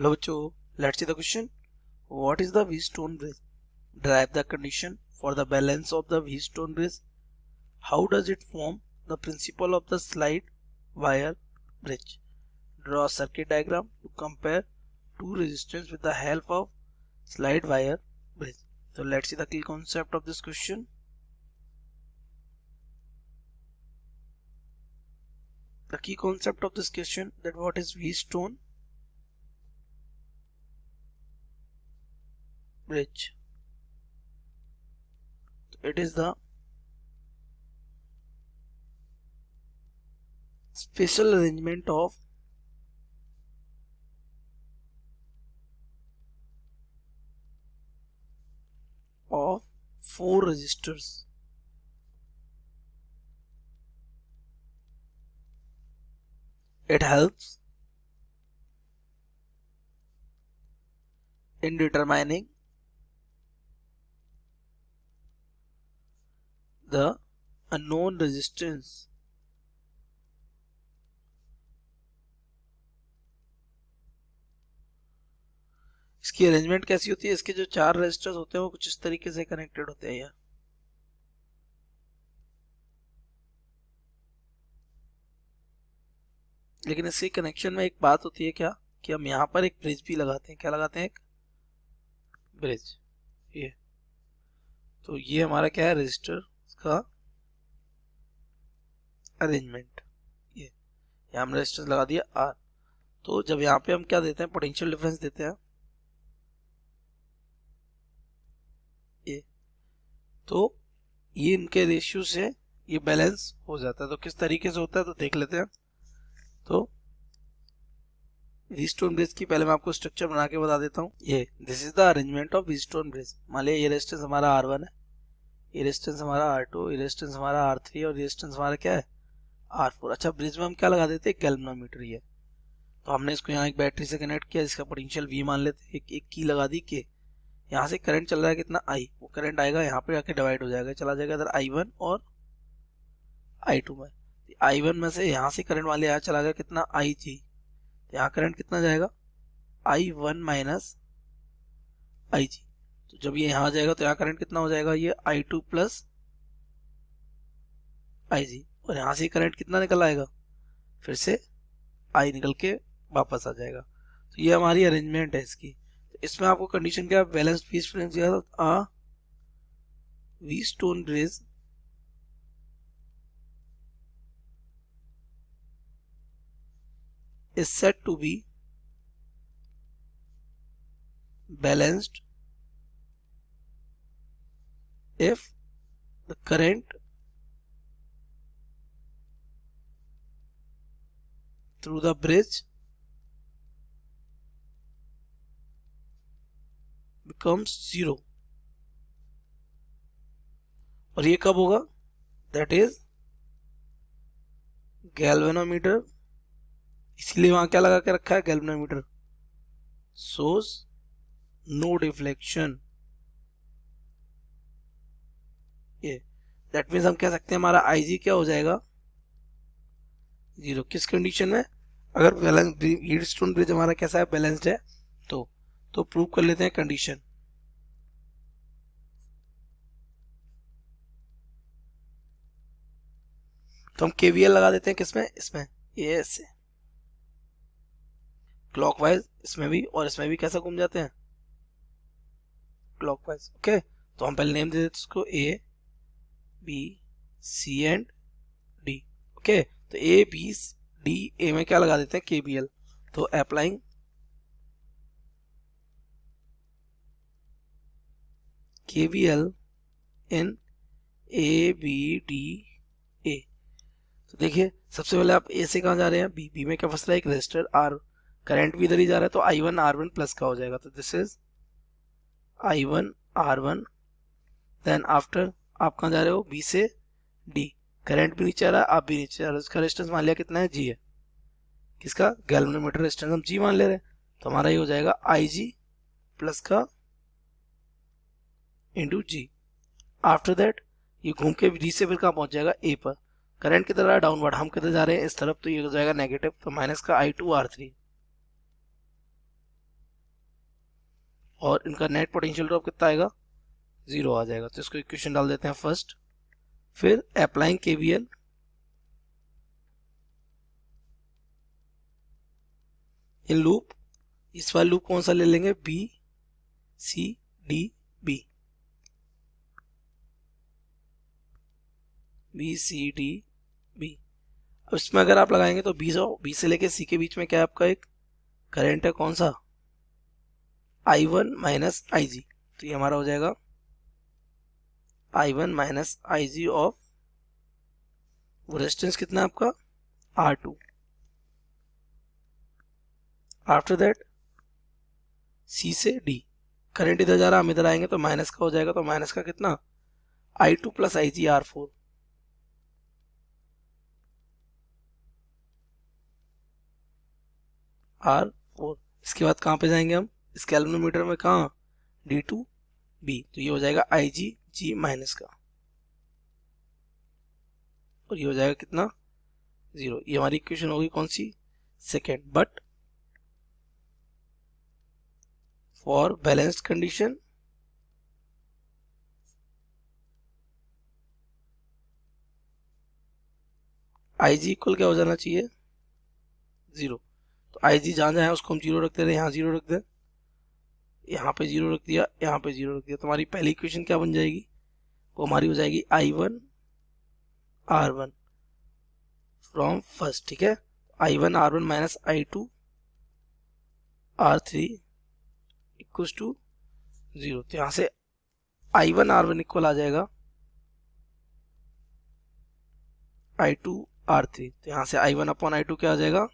Hello बच्चों, let's see the question. What is the Wheatstone bridge? Derive the condition for the balance of the Wheatstone bridge. How does it form the principle of the slide wire bridge? Draw a circuit diagram to compare two resistance with the help of slide wire bridge. So let's see the key concept of this question. The key concept of this question, that what is Wheatstone bridge? It is the special arrangement of four resistors it helps in determining the unknown resistance इसकी arrangement कैसी होती है? इसके जो चार resistors होते हैं वो कुछ इस तरीके से कनेक्टेड होते हैं यार। लेकिन इसके कनेक्शन में एक बात होती है क्या, कि हम यहाँ पर एक ब्रिज भी लगाते हैं। क्या लगाते हैं? एक ब्रिज। ये तो ये हमारा क्या है? रेजिस्टर का अरेंजमेंट। ये हमने रेजिस्टर लगा दिया आर। तो जब यहाँ पे हम क्या देते हैं? पोटेंशियल डिफरेंस देते हैं। ये तो ये इनके रेशियो से ये बैलेंस हो जाता है। तो किस तरीके से होता है तो देख लेते हैं। तो व्हीटस्टोन ब्रिज की पहले मैं आपको स्ट्रक्चर बना के बता देता हूँ। ये this is the arrangement of Wheatstone bridge. मान लिया ये रेजिस्टेंस हमारा R1 है, ये रेजिस्टेंस हमारा R2, ये रेजिस्टेंस हमारा R3 और रेजिस्टेंस हमारा क्या है? R4। अच्छा, ब्रिज में हम क्या लगा देते हैं? गैल्वेनोमीटर। ये तो हमने इसको यहाँ एक बैटरी से कनेक्ट किया, जिसका पोटेंशियल V मान लेते हैं। एक की लगा दी के, यहाँ से करंट चल रहा है कितना? I। वो करंट आएगा यहाँ पे आके डिवाइड हो जाएगा, चला जाएगा इधर I1 और I2 में। I1 में से यहाँ से करंट वाले यहाँ चला गया कितना? IG। यहाँ करंट कितना जाएगा? I1 minus IG। तो जब ये यहाँ आ जाएगा तो यहाँ करंट कितना हो जाएगा? ये I2 प्लस IG। और यहाँ से करंट कितना निकल आएगा? फिर से I निकल के वापस आ जाएगा। तो ये हमारी अरेंजमेंट है इसकी। तो इसमें आपको कंडीशन क्या? Balance Wheatstone bridge is said to be balanced if the current through the bridge becomes 0। और ये कब होगा? That is galvanometer. इसीलिए वहां क्या लगा के रखा है? Galvanometer shows no deflection। ये दैट मीन्स हम कह सकते हैं हमारा IG क्या हो जाएगा? 0। किस कंडीशन में? अगर बैलेंस व्हीटस्टोन ब्रिज हमारा कैसा है? बैलेंस्ड है। तो प्रूव कर लेते हैं कंडीशन। तो हम KVL लगा देते हैं किसमें? इसमें। ये ऐसे क्लॉकवाइज इसमें भी और इसमें भी कैसा घूम जाते हैं? क्लॉकवाइज। ओके, तो हम पहले नेम दे देते इसको A B C and D। Okay, तो A B D A में क्या लगा देते हैं? KVL। तो applying KVL in A B D A। तो देखिए, सबसे पहले आप A से कहाँ जा रहे हैं? B में क्या फंस रहा है? एक रेजिस्टर R। करंट भी इधर ही जा रहा है, तो I1 R1 प्लस का हो जाएगा। तो this is I1 R1। Then after आप कहाँ जा रहे हो? B से D। करंट भी नीचे आ रहा है, आप भी नीचे आ रहे हो। इसका रेजिस्टेंस मान लिया कितना है? G है। किसका? गैल्वेनोमीटर रेजिस्टेंस हम G मान ले रहे हैं। तो हमारा ये हो जाएगा IG प्लस का इंटू G। आफ्टर दैट ये घूम के D से फिर कहाँ पहुंच जाएगा? A पर। करंट किधर आ रहा है? डाउनवर्ड। हम किधर जा रहे हैं? इस तरफ। तो ये हो जाएगा नेगेटिव। तो माइनस का I2 R3। और इनका नेट पोटेंशियल ड्रॉप कितना आएगा, 0 आ जाएगा। तो इसको इक्वेशन डाल देते हैं फर्स्ट। फिर अप्लाइंग केवीएल इन लूप, इस वाले लूप कौन सा ले लेंगे, B C D B, B C D B. अब इसमें अगर आप लगाएंगे तो बी से लेके सी के बीच में क्या है आपका एक करंट है, कौन सा, I1 माइनस आई जी। तो ये हमारा हो जाएगा I1 minus I G of, वो रेजिस्टेंस कितना है आपका, R2। आफ्टर दैट सी से डी, करंट इधर जा रहा है, हम इधर आएंगे तो माइनस का हो जाएगा, तो माइनस का कितना, I2 प्लस आई जी R4। R4 इसके बाद कहाँ पे जाएंगे हम, इस कैलकुलेटर में, कहाँ, D2B। तो ये हो जाएगा IG माइनस का, और ये हो जाएगा कितना, 0। ये हमारी इक्वेशन होगी कौन सी, second. But for balanced condition IG equal क्या हो जाना चाहिए, 0। तो IG जहाँ जहाँ है उसको हम 0 रखते रहे, यहाँ 0 रख दें, यहाँ पे 0 रख दिया, यहाँ पे 0 रख दिया। तो हमारी पहली इक्वेशन क्या बन जाएगी, वो हमारी हो जाएगी I1 R1 फ्रॉम फर्स्ट, ठीक है, I1 R1 minus I2 R3 equals to 0। तो यहाँ से I1 R1 इक्वल आ जाएगा I2 R3। तो यहाँ से I1 अपॉन I2 क्या आ जाएगा,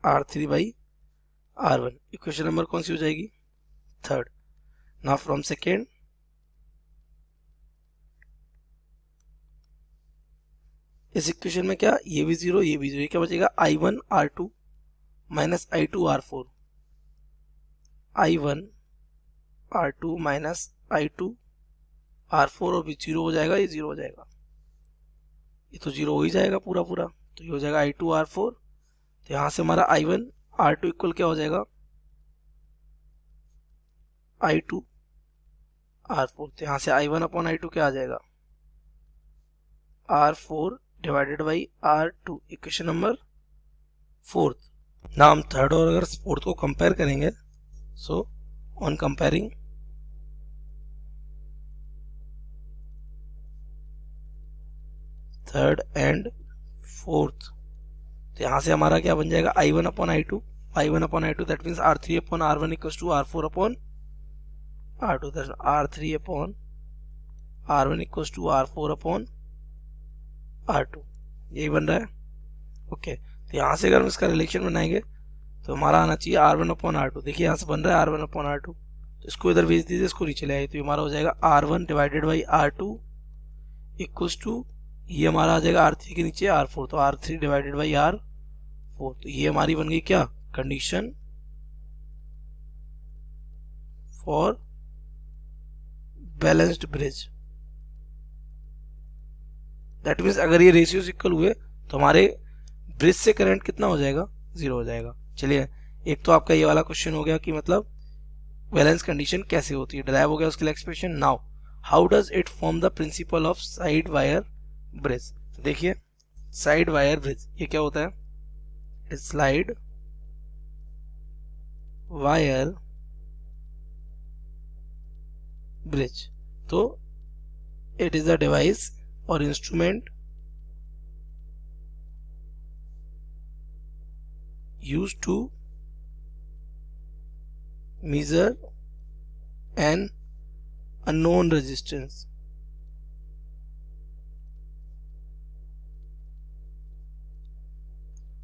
R3 by R1। Equation number कौन सी हो जाएगी, थर्ड। नाउ फ्रॉम सेकेंड, इस इक्वेशन में क्या, ये भी 0, ये भी 0, ये क्या बचेगा, I1 R2 minus I2 R4, I1 R2 minus I2 R4, और भी 0 हो जाएगा, ये 0 हो जाएगा, ये तो 0 हो ही जाएगा पूरा पूरा। तो ये हो जाएगा I2 R4। तो यहाँ से हमारा I1 R2 इक्वल क्या हो जाएगा, I2 R4। तो यहाँ से I1 अपॉन I2 क्या आ जाएगा, R4 divided by R2, equation number fourth. ना हम थर्ड और अगर फोर्थ को कंपेयर करेंगे, so on comparing third and fourth, तो यहाँ से हमारा क्या बन जाएगा, I1 upon I2, I1 upon I2 that means R3 upon R1 equals to R4 upon R2, that R3 upon R1 equals to R4 upon R2, यही बन रहा है। ओके, तो यहाँ से अगर हम इसका रिलेशन बनाएंगे तो हमारा आना चाहिए R1 अपॉन R2। देखिए यहाँ से बन रहा है R1 अपॉन R2, तो इसको इधर भेज दीजिए, इसको नीचे ले आइए, तो हमारा हो जाएगा R1 divided by R2 equals to, ये हमारा आ जाएगा R3 के नीचे R4, तो R3 डिवाइडेड बाई R4। तो ये हमारी बन गई क्या, condition for balanced bridge. That means अगर ये रेशियोज इक्वल हुए तो हमारे ब्रिज से करंट कितना हो जाएगा, 0 हो जाएगा। चलिए, एक तो आपका ये वाला क्वेश्चन हो गया कि मतलब बैलेंस कंडीशन कैसे होती है, ड्राइव हो गया उसके लिए expression. Now how does it form the principle of side wire bridge. देखिए साइड वायर ब्रिज ये क्या होता है, स्लाइड वायर ब्रिज। तो इट इज अ डिवाइस और instrument used to measure an unknown resistance।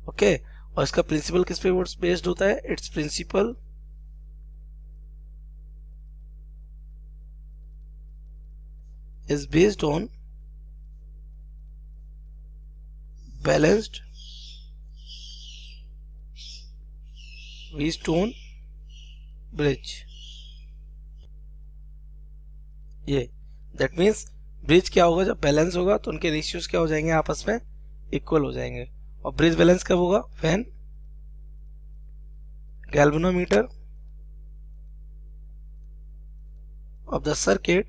Okay, और इसका प्रिंसिपल किस पे बेस्ड होता है, it's principle is based on balanced Wheatstone bridge. ये दैट मीन्स ब्रिज क्या होगा, जब बैलेंस होगा तो उनके रेशियोज क्या हो जाएंगे, आपस में इक्वल हो जाएंगे। और ब्रिज बैलेंस कब होगा, when galvanometer of the circuit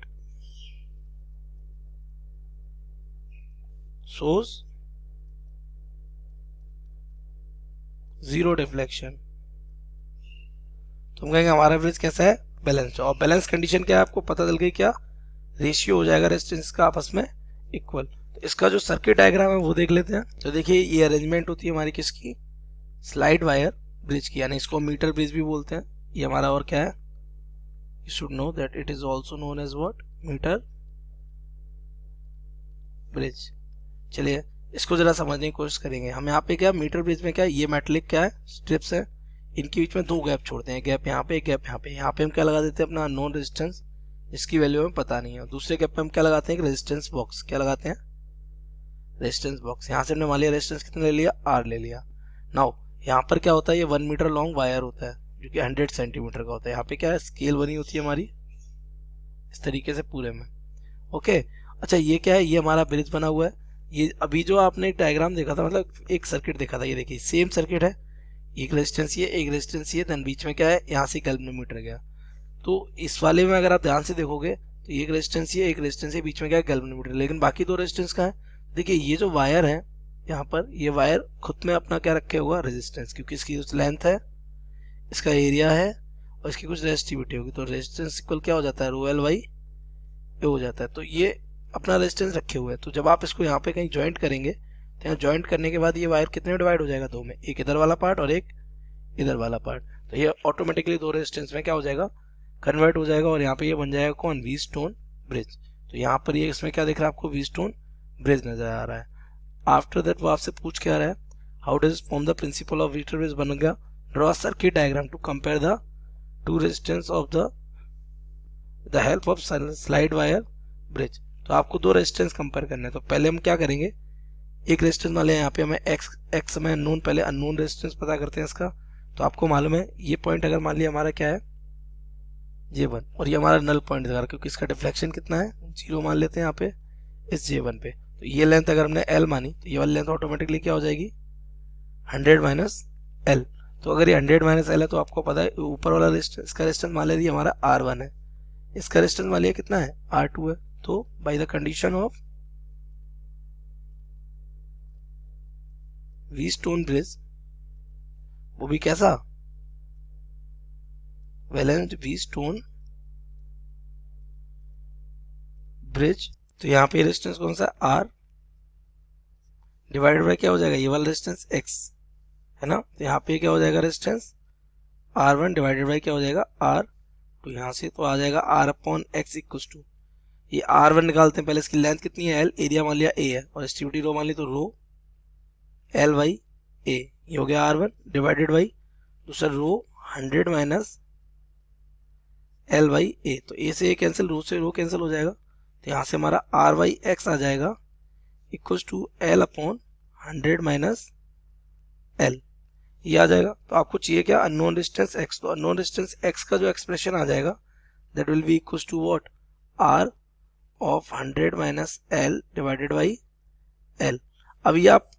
shows zero deflection। तो हम कहेंगे हमारा ब्रिज कैसा है, बैलेंस। और बैलेंस कंडीशन क्या है आपको पता चल गई, क्या रेशियो हो जाएगा रेजिस्टेंस का आपस में इक्वल। तो इसका जो सर्किट डायग्राम है वो देख लेते हैं। तो देखिए ये अरेंजमेंट होती है हमारी किसकी, स्लाइड वायर ब्रिज की, यानी इसको मीटर ब्रिज भी बोलते हैं। ये हमारा और क्या है, you should know that it is also known as what, meter bridge. चलिए इसको जरा समझने की कोशिश करेंगे हम। यहाँ पे क्या मीटर ब्रिज में क्या है, ये मेटलिक क्या है स्ट्रिप्स है, इनके बीच में दो गैप छोड़ते हैं, गैप यहाँ पे एक गैप यहाँ पे। यहाँ पे हम क्या लगा देते हैं अपना नॉन रेजिस्टेंस, जिसकी वैल्यू हमें पता नहीं है। दूसरे गैप पे हम क्या लगाते हैं, रेजिस्टेंस बॉक्स। क्या लगाते हैं, रेजिस्टेंस बॉक्स। यहाँ से हमने मान लिया रेजिस्टेंस कितना ले लिया, आर ले लिया। नाउ यहाँ पर क्या होता है, ये 1 मीटर लॉन्ग वायर होता है जो कि 100 सेंटीमीटर का होता है। यहाँ पे क्या है, स्केल बनी होती है हमारी इस तरीके से पूरे में। ओके अच्छा ये क्या है, ये हमारा ब्रिज बना हुआ है। ये अभी जो आपने डायग्राम देखा था, मतलब एक सर्किट देखा था, ये देखिए सेम सर्किट है, एक रेजिस्टेंस ये एक रेजिस्टेंस ये, देन बीच में क्या है, यहाँ से गैल्वेनोमीटर गया। तो इस वाले में अगर आप ध्यान से देखोगे तो एक रेजिस्टेंस ये एक रेजिस्टेंस ये, बीच में क्या है गैल्वेनोमीटर, लेकिन बाकी दो रेजिस्टेंस कहाँ है। देखिए ये जो वायर है यहाँ पर, ये वायर खुद में अपना क्या रखे हुआ, रेजिस्टेंस, क्योंकि इसकी जो लेंथ है, इसका एरिया है और इसकी कुछ रेजिस्टिविटी होगी। तो रेजिस्टेंस इक्वल क्या हो जाता है, रो एल बाई ए हो जाता है। तो ये अपना रेजिस्टेंस रखे हुए हैं। तो जब आप इसको यहाँ पे कहीं ज्वाइंट करेंगे तो यहाँ ज्वाइंट करने के बाद ये वायर कितने में डिवाइड हो जाएगा, दो में, एक इधर वाला पार्ट और एक इधर वाला पार्ट। तो ये ऑटोमेटिकली दो रेजिस्टेंस में क्या हो जाएगा, कन्वर्ट हो जाएगा। और यहाँ पे ये बन जाएगा कौन, वी स्टोन ब्रिज। तो यहाँ पर ये इसमें क्या दिख रहा है आपको, वी स्टोन ब्रिज नजर आ रहा है। आफ्टर दैट वो आपसे पूछ के आ रहा है, how does form the principle of meter bridge, बन गया draw circuit diagram to compare the two resistance of the help of slide wire bridge. तो आपको दो रेजिस्टेंस कंपेयर करना है। तो पहले हम क्या करेंगे, एक रेजिस्टेंस वाले यहाँ पे हमें एक्स में अननोन, पहले अननोन रेजिस्टेंस पता करते हैं इसका। तो आपको मालूम है ये पॉइंट अगर मान लिया हमारा क्या है, J1, और ये हमारा नल पॉइंट दिखा रहा है क्योंकि इसका डिफ्लेक्शन कितना है, 0 मान लेते हैं यहाँ पे इस J1 पे। तो ये लेंथ अगर हमने L मानी तो ये वाली लेंथ ऑटोमेटिकली क्या हो जाएगी, 100 माइनस L। तो अगर ये 100 माइनस L है तो आपको पता है ऊपर वाला रेजिस्टेंस, इसका रेजिस्टेंस मान लिया हमारा R1 है, इसका रेजिस्टेंस मान लिया कितना है, R2 है। तो by the condition of Wheatstone bridge, वो भी कैसा, बैलेंस्ड वी स्टोन ब्रिज। तो यहाँ पे रेजिस्टेंस कौन सा, R डिवाइडेड बाय क्या हो जाएगा, ये वाला रेजिस्टेंस X है ना। तो यहाँ पे क्या हो जाएगा, रेजिस्टेंस R1 डिवाइडेड बाय क्या हो जाएगा, R2। यहाँ से तो आ जाएगा R upon X equal to, ये R1 निकालते हैं पहले, इसकी लेंथ कितनी है L, एरिया मान लिया A है, और रेजिस्टिविटी रो मान ली, तो रो L बाई A, ये हो गया R1 डिवाइडेड बाई दूसरा रो 100 माइनस L बाई A। तो A से A कैंसिल, रो से रो कैंसिल हो जाएगा। तो यहाँ से हमारा R बाई X आ जाएगा equal to L upon 100 minus L, ये आ जाएगा। तो आपको चाहिए क्या, अननोन रेजिस्टेंस X। तो अननोन रेजिस्टेंस X का जो एक्सप्रेशन आ जाएगा that will be equal to what, R of 100 minus L divided by L। अब ये आप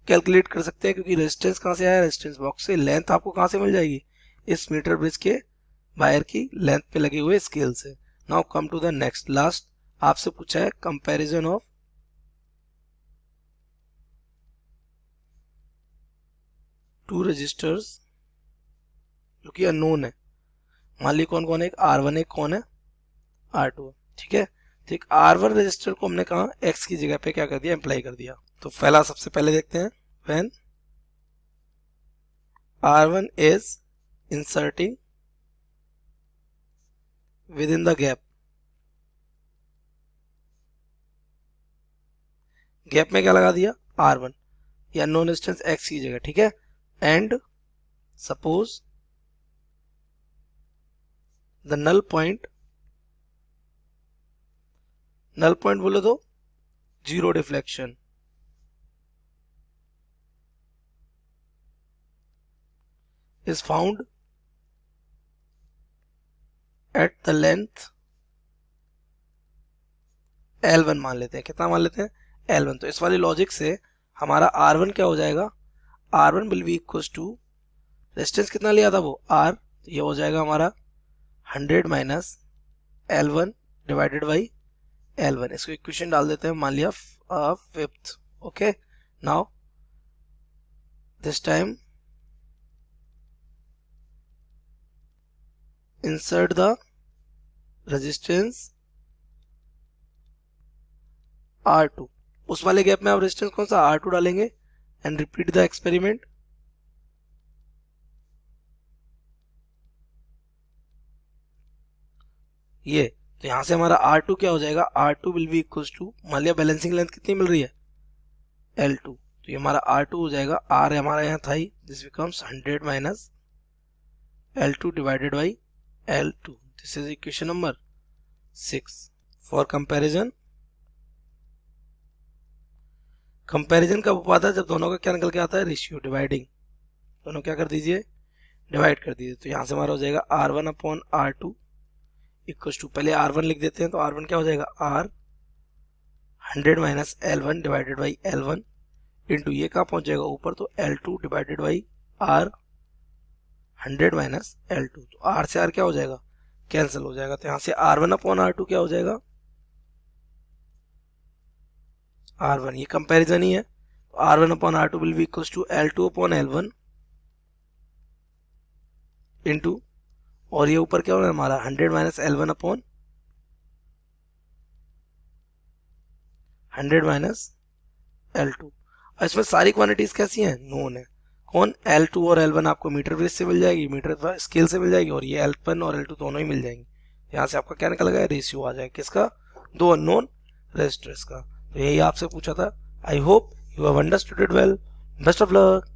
कैलकुलेट कर सकते हैं क्योंकि रेजिस्टेंस कहाँ से आया, रेजिस्टेंस बॉक्स से। लेंथ आपको कहाँ से मिल जाएगी, इस मीटर ब्रिज के वायर की लेंथ पे लगे हुए स्केल से। Now come to the next, last आपसे पूछा है कंपैरिजन ऑफ टू रजिस्टर्स जो कि अननोन है। मान ली कौन कौन है, एक R1 एक कौन है, R2, ठीक है। तो एक R1 रजिस्टर को हमने कहा X की जगह पे क्या कर दिया, अप्लाई कर दिया। तो पहला सबसे पहले देखते हैं, when R1 is inserting with in the gap, gap में क्या लगा दिया, R1, या अननोन रेजिस्टेंस X की जगह, ठीक है। And suppose the null point बोले तो zero deflection, is found at the length L1 मान लेते हैं, कितना मान लेते हैं, L1। तो इस वाली लॉजिक से हमारा R1 क्या हो जाएगा, R1 will be equal to resistance कितना लिया था वो R, तो ये हो जाएगा हमारा 100 minus L1 divided by L1। इसको इक्वेशन डाल देते हैं, मान लिया fifth. Okay, now this time insert the resistance R2। उस वाले गैप में आप रेजिस्टेंस कौन सा R2 डालेंगे एंड रिपीट द एक्सपेरिमेंट। ये तो यहां से हमारा R2 क्या हो जाएगा, R2 will be equals to, मान लिया बैलेंसिंग लेंथ कितनी मिल रही है L2, तो ये हमारा R2 हो जाएगा, R हमारा यहाँ था ही, this becomes 100 minus L2 divided by L2। This is equation number 6। For comparison, comparison कब हो पाता है, जब दोनों का क्या निकल के आता है, रेशियो, डिवाइडिंग। दोनों क्या कर दीजिए, डिवाइड कर दीजिए। तो यहाँ से हमारा हो जाएगा R1 upon R2 equals to, पहले R1 लिख देते हैं, तो R1 क्या हो जाएगा, R 100 minus L1 divided by L1 into ये कहाँ पहुंच जाएगा ऊपर, तो L2 divided by R 100 minus L2। तो R से R क्या हो जाएगा, कैंसिल हो जाएगा। तो यहाँ से R1 अपॉन R2 क्या हो जाएगा, R1, ये कंपैरिजन ही है, तो R1 upon R2 will be equals to L2 upon L1 into, और ये ऊपर क्या होगा हमारा 100 minus L1 upon 100 minus L2। और इसमें सारी क्वांटिटीज कैसी हैं, नोन है। कौन, L2 और L1 आपको मीटर बेस से मिल जाएगी, मीटर स्केल से मिल जाएगी, और ये L1 और L2 दोनों ही मिल जाएंगी। यहाँ से आपका क्या निकल गया, रेशियो आ जाएगा किसका, दो अननोन रेजिस्टर्स का। तो यही आपसे पूछा था। I hope you have understood it well. Best of luck.